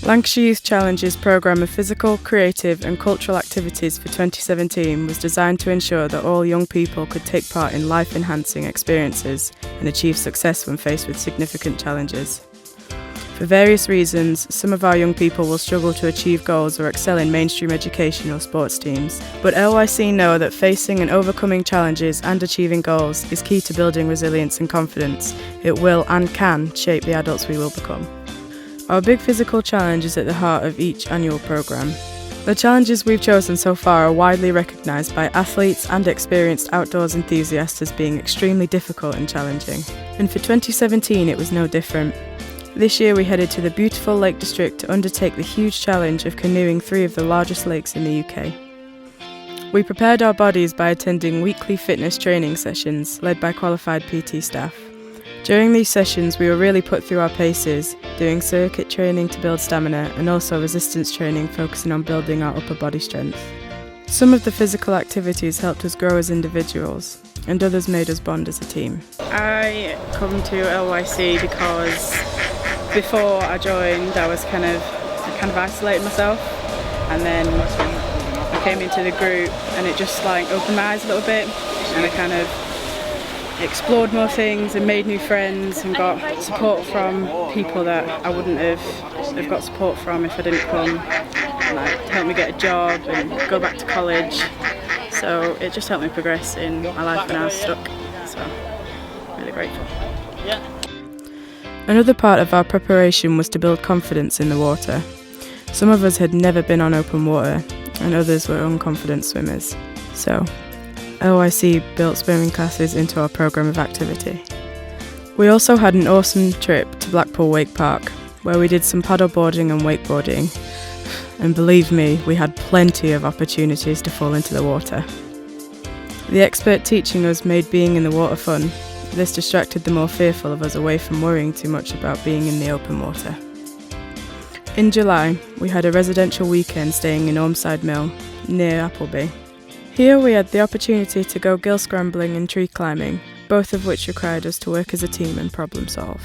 Lancashire Youth Challenge's programme of physical, creative and cultural activities for 2017 was designed to ensure that all young people could take part in life-enhancing experiences and achieve success when faced with significant challenges. For various reasons, some of our young people will struggle to achieve goals or excel in mainstream education or sports teams, but LYC know that facing and overcoming challenges and achieving goals is key to building resilience and confidence. It will and can shape the adults we will become. Our big physical challenge is at the heart of each annual programme. The challenges we've chosen so far are widely recognised by athletes and experienced outdoors enthusiasts as being extremely difficult and challenging. And for 2017 it was no different. This year we headed to the beautiful Lake District to undertake the huge challenge of canoeing 3 of the largest lakes in the UK. We prepared our bodies by attending weekly fitness training sessions led by qualified PT staff. During these sessions we were really put through our paces, doing circuit training to build stamina and also resistance training focusing on building our upper body strength. Some of the physical activities helped us grow as individuals and others made us bond as a team. I come to LYC because before I joined I kind of isolated myself, and then I came into the group and it just opened my eyes a little bit and I kind of explored more things and made new friends and got support from people that I wouldn't have got support from if I didn't come, and helped me get a job and go back to college. So it just helped me progress in my life when I was stuck, so really grateful. Another part of our preparation was to build confidence in the water. Some of us had never been on open water and others were unconfident swimmers. So LYC built swimming classes into our programme of activity. We also had an awesome trip to Blackpool Wake Park, where we did some paddleboarding and wakeboarding, and believe me, we had plenty of opportunities to fall into the water. The expert teaching us made being in the water fun. This distracted the more fearful of us away from worrying too much about being in the open water. In July, we had a residential weekend staying in Ormside Mill, near Appleby. Here we had the opportunity to go Ghyll scrambling and tree climbing, both of which required us to work as a team and problem solve.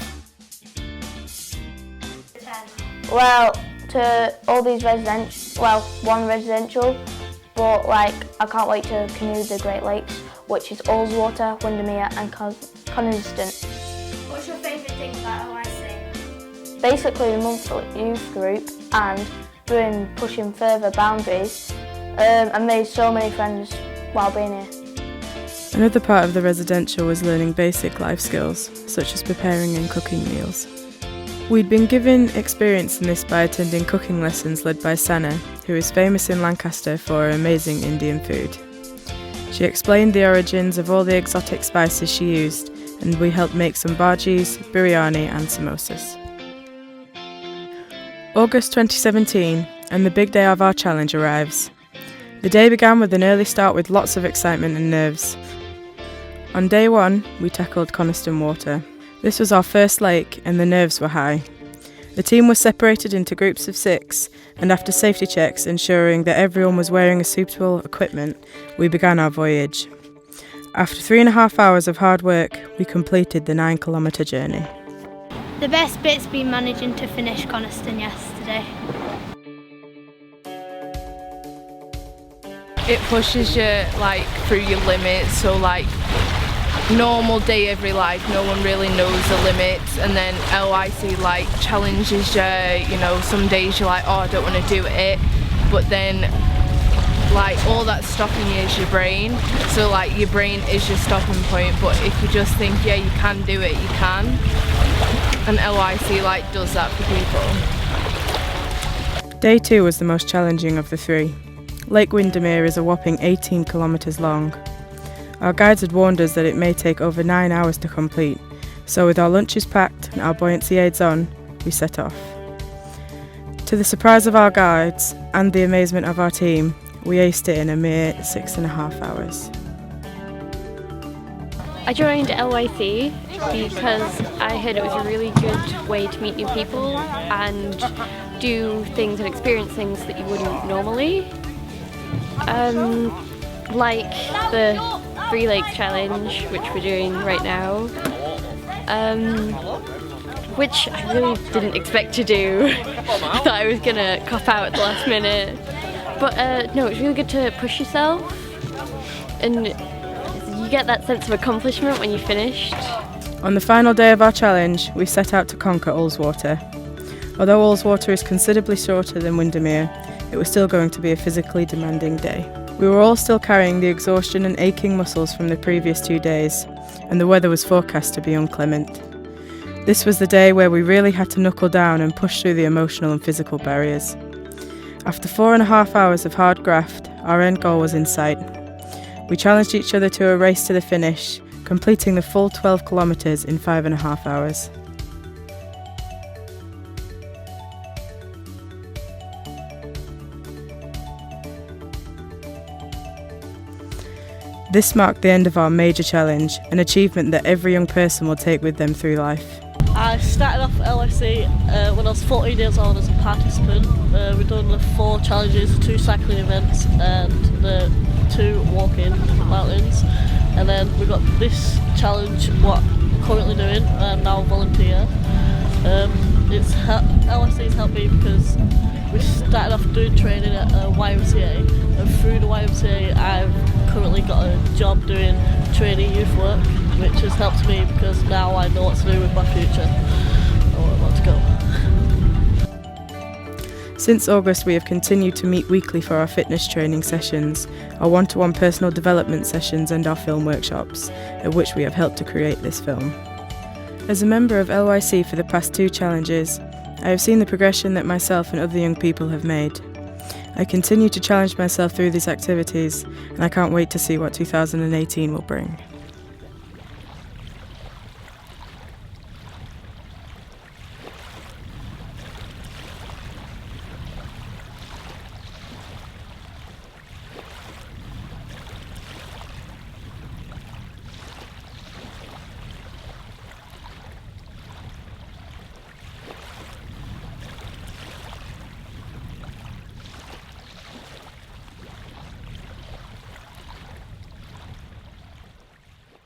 Well, to all these one residential, but I can't wait to canoe the Great Lakes, which is Ullswater, Windermere and Coniston. What's your favourite thing about LYC? Basically the monthly youth group and doing pushing further boundaries. I made so many friends while being here. Another part of the residential was learning basic life skills, such as preparing and cooking meals. We'd been given experience in this by attending cooking lessons led by Sana, who is famous in Lancaster for her amazing Indian food. She explained the origins of all the exotic spices she used, and we helped make some bhajis, biryani and samosas. August 2017, and the big day of our challenge arrives. The day began with an early start with lots of excitement and nerves. On day 1, we tackled Coniston Water. This was our first lake and the nerves were high. The team was separated into groups of 6, and after safety checks ensuring that everyone was wearing a suitable equipment, we began our voyage. After 3.5 hours of hard work, we completed the 9-kilometre journey. The best bit's been managing to finish Coniston yesterday. It pushes you through your limits, so normal day every life no one really knows the limits, and then LYC challenges you, some days you're oh I don't want to do it, but then all that's stopping you is your brain, so your brain is your stopping point, but if you just think yeah you can do it, you can, and LYC does that for people. Day 2 was the most challenging of the 3. Lake Windermere is a whopping 18 kilometres long. Our guides had warned us that it may take over 9 hours to complete, so with our lunches packed and our buoyancy aids on, we set off. To the surprise of our guides and the amazement of our team, we aced it in a mere 6.5 hours. I joined LYC because I heard it was a really good way to meet new people and do things and experience things that you wouldn't normally. Like the 3 Lakes Challenge, which we're doing right now. which I really didn't expect to do. I thought I was going to cop out at the last minute. But no, it's really good to push yourself, and you get that sense of accomplishment when you finished. On the final day of our challenge, we set out to conquer Ullswater. Although Ullswater is considerably shorter than Windermere, it was still going to be a physically demanding day. We were all still carrying the exhaustion and aching muscles from the previous 2 days, and the weather was forecast to be inclement. This was the day where we really had to knuckle down and push through the emotional and physical barriers. After 4.5 hours of hard graft, our end goal was in sight. We challenged each other to a race to the finish, completing the full 12 kilometres in 5.5 hours. This marked the end of our major challenge, an achievement that every young person will take with them through life. I started off at LIC when I was 14 years old as a participant. We've done the 4 challenges, 2 cycling events and the 2 walking mountains. And then we got this challenge, what I'm currently doing, I'm now a volunteer. LIC's helped me because we started off doing training at YMCA, and through the YMCA I've currently got a job doing training youth work, which has helped me because now I know what to do with my future and where I want to go. Since August, we have continued to meet weekly for our fitness training sessions, our one-to-one personal development sessions and our film workshops, at which we have helped to create this film. As a member of LYC for the past 2 challenges, I have seen the progression that myself and other young people have made. I continue to challenge myself through these activities, and I can't wait to see what 2018 will bring.